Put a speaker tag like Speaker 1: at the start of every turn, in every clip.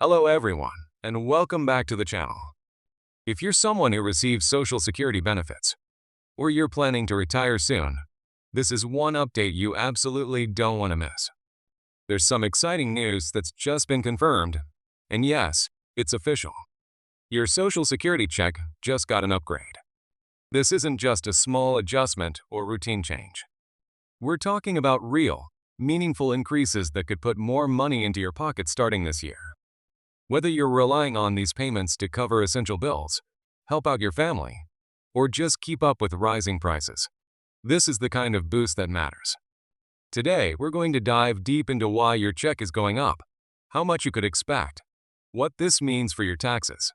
Speaker 1: Hello everyone, and welcome back to the channel. If you're someone who receives Social Security benefits, or you're planning to retire soon, this is one update you absolutely don't want to miss. There's some exciting news that's just been confirmed, and yes, it's official. Your Social Security check just got an upgrade. This isn't just a small adjustment or routine change. We're talking about real, meaningful increases that could put more money into your pocket starting this year. Whether you're relying on these payments to cover essential bills, help out your family, or just keep up with rising prices, this is the kind of boost that matters. Today, we're going to dive deep into why your check is going up, how much you could expect, what this means for your taxes,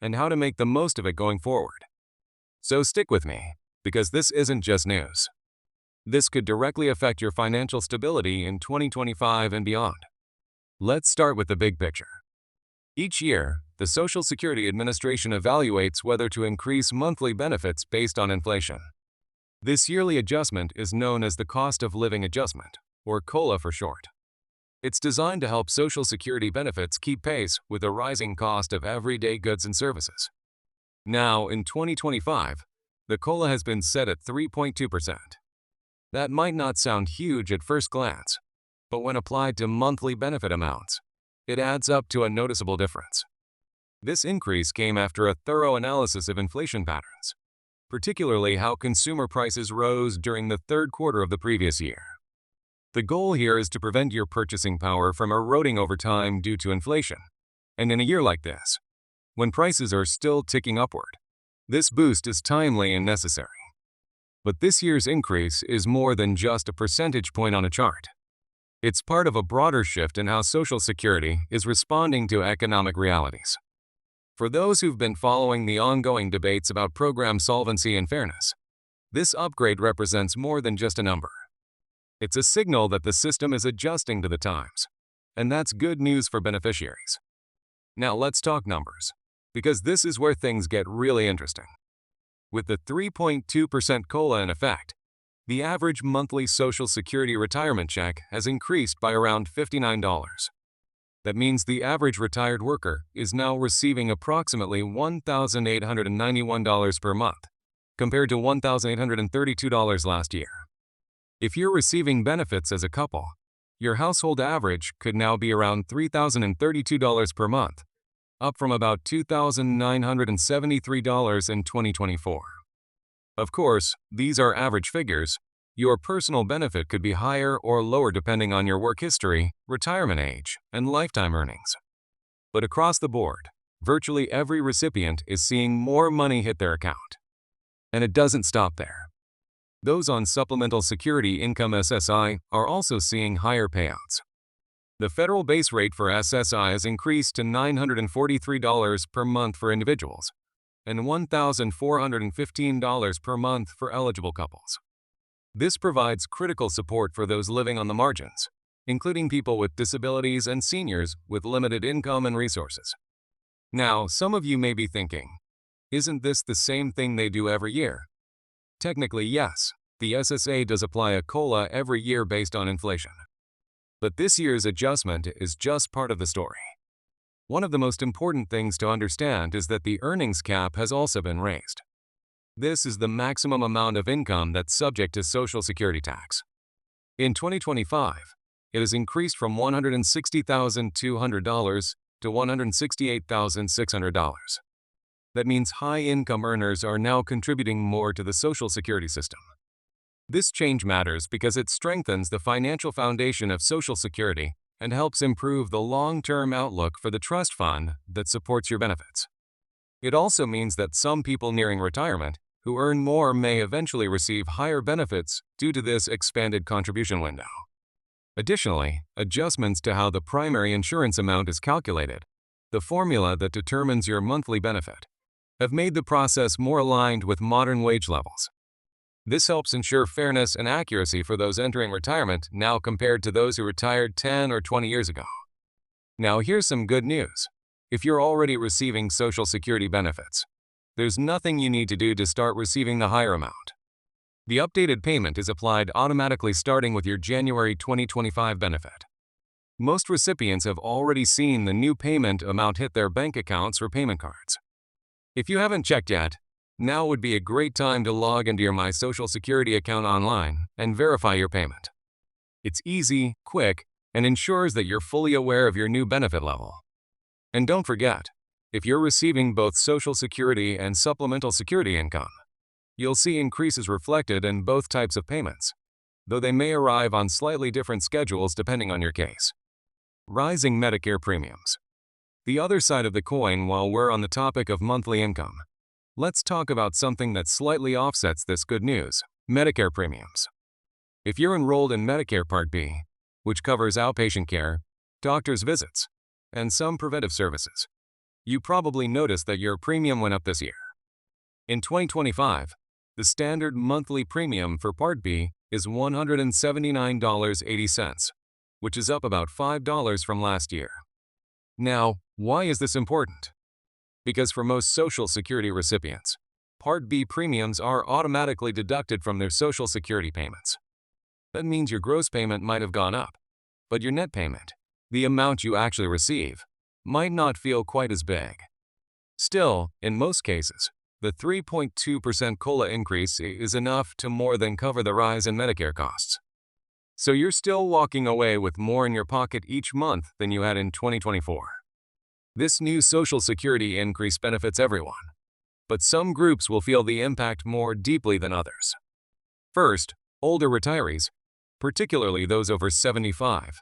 Speaker 1: and how to make the most of it going forward. So stick with me, because this isn't just news. This could directly affect your financial stability in 2025 and beyond. Let's start with the big picture. Each year, the Social Security Administration evaluates whether to increase monthly benefits based on inflation. This yearly adjustment is known as the Cost of Living Adjustment, or COLA for short. It's designed to help Social Security benefits keep pace with the rising cost of everyday goods and services. Now, in 2025, the COLA has been set at 3.2%. That might not sound huge at first glance, but when applied to monthly benefit amounts, it adds up to a noticeable difference. This increase came after a thorough analysis of inflation patterns, particularly how consumer prices rose during the third quarter of the previous year. The goal here is to prevent your purchasing power from eroding over time due to inflation. And in a year like this, when prices are still ticking upward, this boost is timely and necessary. But this year's increase is more than just a percentage point on a chart. It's part of a broader shift in how Social Security is responding to economic realities. For those who've been following the ongoing debates about program solvency and fairness, this upgrade represents more than just a number. It's a signal that the system is adjusting to the times, and that's good news for beneficiaries. Now let's talk numbers, because this is where things get really interesting. With the 3.2% COLA in effect, the average monthly Social Security retirement check has increased by around $59. That means the average retired worker is now receiving approximately $1,891 per month, compared to $1,832 last year. If you're receiving benefits as a couple, your household average could now be around $3,032 per month, up from about $2,973 in 2024. Of course, these are average figures. Your personal benefit could be higher or lower depending on your work history, retirement age, and lifetime earnings. But across the board, virtually every recipient is seeing more money hit their account. And it doesn't stop there. Those on Supplemental Security Income SSI are also seeing higher payouts. The federal base rate for SSI has increased to $943 per month for individuals and $1,415 per month for eligible couples. This provides critical support for those living on the margins, including people with disabilities and seniors with limited income and resources. Now, some of you may be thinking, isn't this the same thing they do every year? Technically, yes, the SSA does apply a COLA every year based on inflation. But this year's adjustment is just part of the story. One of the most important things to understand is that the earnings cap has also been raised. This is the maximum amount of income that's subject to Social Security tax. In 2025, it has increased from $160,200 to $168,600. That means high-income earners are now contributing more to the Social Security system. This change matters because it strengthens the financial foundation of Social Security and helps improve the long-term outlook for the trust fund that supports your benefits. It also means that some people nearing retirement who earn more may eventually receive higher benefits due to this expanded contribution window. Additionally, adjustments to how the primary insurance amount is calculated, the formula that determines your monthly benefit, have made the process more aligned with modern wage levels. This helps ensure fairness and accuracy for those entering retirement now compared to those who retired 10 or 20 years ago. Now here's some good news. If you're already receiving Social Security benefits, there's nothing you need to do to start receiving the higher amount. The updated payment is applied automatically starting with your January 2025 benefit. Most recipients have already seen the new payment amount hit their bank accounts or payment cards. If you haven't checked yet, now would be a great time to log into your My Social Security account online and verify your payment. It's easy, quick, and ensures that you're fully aware of your new benefit level. And don't forget, if you're receiving both Social Security and supplemental security income, you'll see increases reflected in both types of payments, though they may arrive on slightly different schedules depending on your case. Rising Medicare premiums. The other side of the coin while we're on the topic of monthly income. Let's talk about something that slightly offsets this good news: Medicare premiums. If you're enrolled in Medicare Part B, which covers outpatient care, doctor's visits, and some preventive services, you probably noticed that your premium went up this year. In 2025, the standard monthly premium for Part B is $179.80, which is up about $5 from last year. Now, why is this important? Because for most Social Security recipients, Part B premiums are automatically deducted from their Social Security payments. That means your gross payment might have gone up, but your net payment, the amount you actually receive, might not feel quite as big. Still, in most cases, the 3.2% COLA increase is enough to more than cover the rise in Medicare costs. So you're still walking away with more in your pocket each month than you had in 2024. This new Social Security increase benefits everyone, but some groups will feel the impact more deeply than others. First, older retirees, particularly those over 75,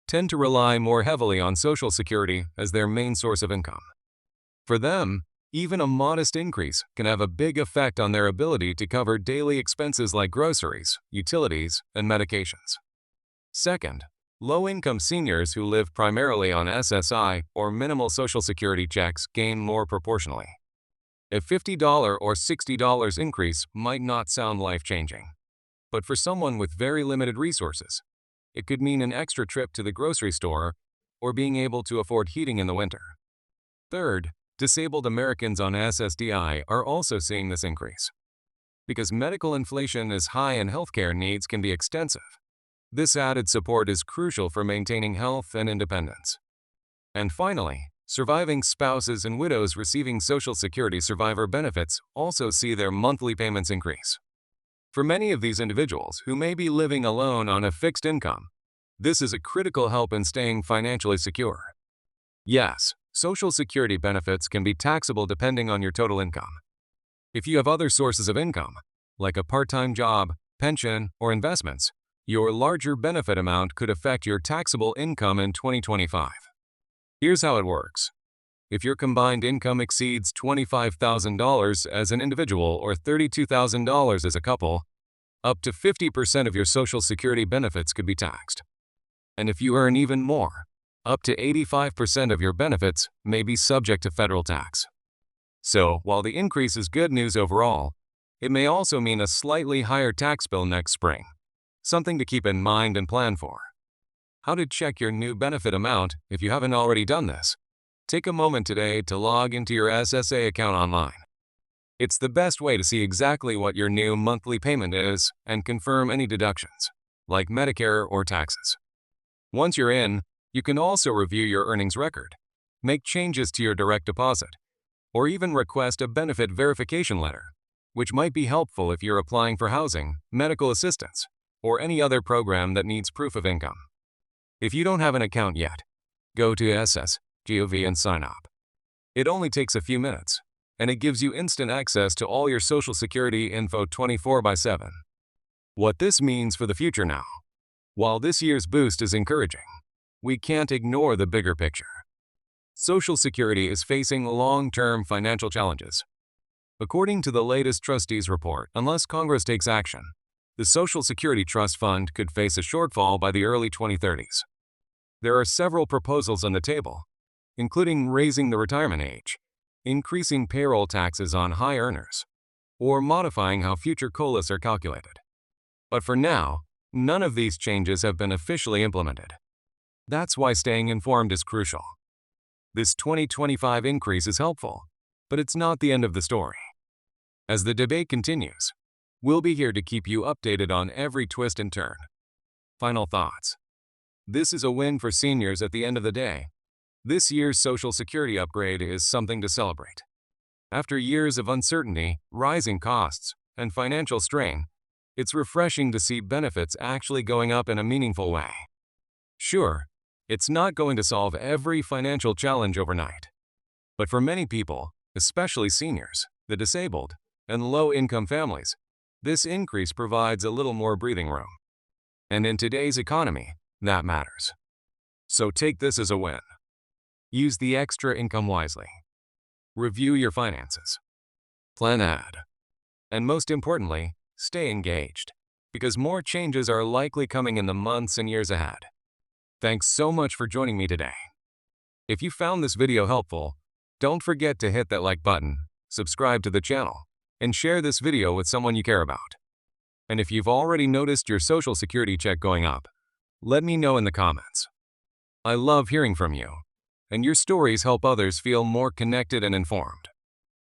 Speaker 1: tend to rely more heavily on Social Security as their main source of income. For them, even a modest increase can have a big effect on their ability to cover daily expenses like groceries, utilities, and medications. Second, low-income seniors who live primarily on SSI or minimal Social Security checks gain more proportionally. A $50 or $60 increase might not sound life-changing, but for someone with very limited resources, it could mean an extra trip to the grocery store or being able to afford heating in the winter. Third, disabled Americans on SSDI are also seeing this increase. Because medical inflation is high and healthcare needs can be extensive, this added support is crucial for maintaining health and independence. And finally, surviving spouses and widows receiving Social Security survivor benefits also see their monthly payments increase. For many of these individuals who may be living alone on a fixed income, this is a critical help in staying financially secure. Yes, Social Security benefits can be taxable depending on your total income. If you have other sources of income, like a part-time job, pension, or investments, your larger benefit amount could affect your taxable income in 2025. Here's how it works. If your combined income exceeds $25,000 as an individual or $32,000 as a couple, up to 50% of your Social Security benefits could be taxed. And if you earn even more, up to 85% of your benefits may be subject to federal tax. So, while the increase is good news overall, it may also mean a slightly higher tax bill next spring, something to keep in mind and plan for. How to check your new benefit amount if you haven't already done this? Take a moment today to log into your SSA account online. It's the best way to see exactly what your new monthly payment is and confirm any deductions, like Medicare or taxes. Once you're in, you can also review your earnings record, make changes to your direct deposit, or even request a benefit verification letter, which might be helpful if you're applying for housing, medical assistance, or any other program that needs proof of income. If you don't have an account yet, go to SSGov and sign up. It only takes a few minutes, and it gives you instant access to all your Social Security info 24/7. What this means for the future now. While this year's boost is encouraging, we can't ignore the bigger picture. Social Security is facing long-term financial challenges. According to the latest trustees report, unless Congress takes action, the Social Security Trust Fund could face a shortfall by the early 2030s. There are several proposals on the table, including raising the retirement age, increasing payroll taxes on high earners, or modifying how future COLAs are calculated. But for now, none of these changes have been officially implemented. That's why staying informed is crucial. This 2025 increase is helpful, but it's not the end of the story. As the debate continues, we'll be here to keep you updated on every twist and turn. Final thoughts. This is a win for seniors at the end of the day. This year's Social Security upgrade is something to celebrate. After years of uncertainty, rising costs, and financial strain, it's refreshing to see benefits actually going up in a meaningful way. Sure, it's not going to solve every financial challenge overnight. But for many people, especially seniors, the disabled, and low-income families, this increase provides a little more breathing room. And in today's economy, that matters. So take this as a win. Use the extra income wisely. Review your finances. Plan ahead. And most importantly, stay engaged, because more changes are likely coming in the months and years ahead. Thanks so much for joining me today. If you found this video helpful, don't forget to hit that like button, subscribe to the channel, and share this video with someone you care about. And if you've already noticed your Social Security check going up, let me know in the comments. I love hearing from you, and your stories help others feel more connected and informed.